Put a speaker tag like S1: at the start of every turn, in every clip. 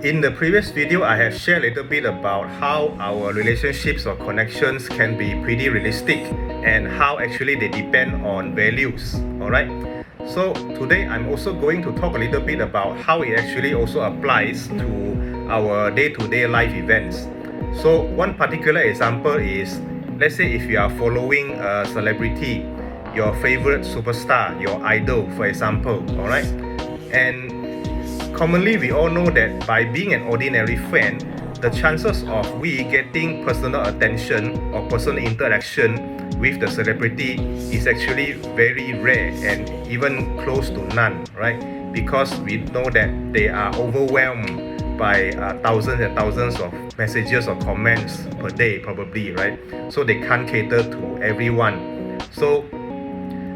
S1: In the previous video, I have shared a little bit about how our relationships or connections can be pretty realistic and how actually they depend on values. Alright, so today I'm also going to talk a little bit about how it actually also applies to our day-to-day life events. So one particular example is, let's say if you are following a celebrity, your favorite superstar, your idol, for example, alright, and commonly, we all know that by being an ordinary friend, the chances of we getting personal attention or personal interaction with the celebrity is actually very rare and even close to none, right? Because we know that they are overwhelmed by thousands and thousands of messages or comments per day, probably, right? So they can't cater to everyone. So,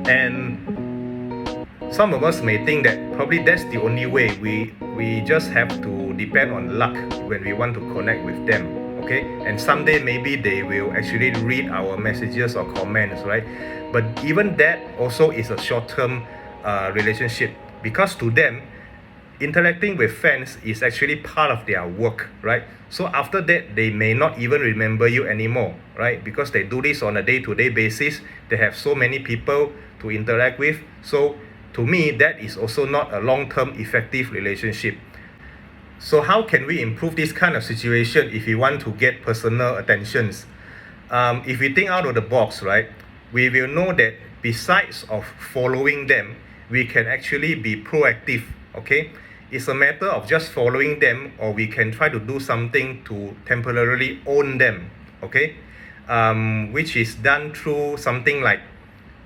S1: and some of us may think that probably that's the only way. We just have to depend on luck when we want to connect with them, okay? And someday maybe they will actually read our messages or comments, right? But even that also is a short-term relationship, because to them, interacting with fans is actually part of their work, right? So after that, they may not even remember you anymore, right? Because they do this on a day-to-day basis. They have so many people to interact with. So to me, that is also not a long-term effective relationship. So how can we improve this kind of situation if we want to get personal attentions? If we think out of the box, right, we will know that besides of following them, we can actually be proactive, okay? It's a matter of just following them, or we can try to do something to temporarily own them, okay? Which is done through something like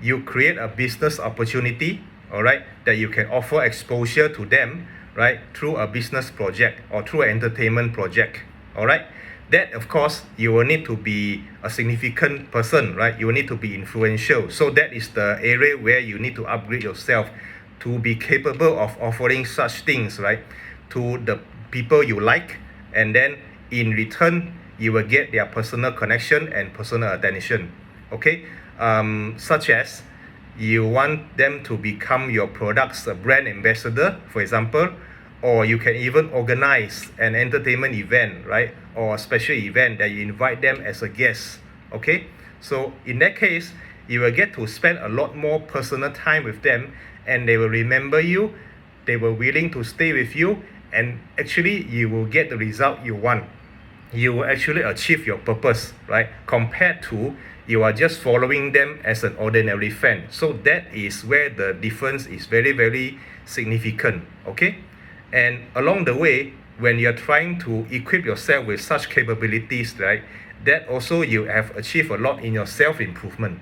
S1: you create a business opportunity, all right, that you can offer exposure to them, right, through a business project or through an entertainment project, all right. That, of course, you will need to be a significant person, right? You will need to be influential. So that is the area where you need to upgrade yourself to be capable of offering such things, right, to the people you like, and then in return you will get their personal connection and personal attention, okay? Such as you want them to become your product's brand ambassador, for example, or you can even organize an entertainment event, right, or a special event that you invite them as a guest, okay? So in that case, you will get to spend a lot more personal time with them, and they will remember you, they were willing to stay with you, and actually you will get the result you want. You will actually achieve your purpose, right, compared to you are just following them as an ordinary fan. So that is where the difference is very, very significant, okay? And along the way, when you're trying to equip yourself with such capabilities, right, that also you have achieved a lot in your self-improvement.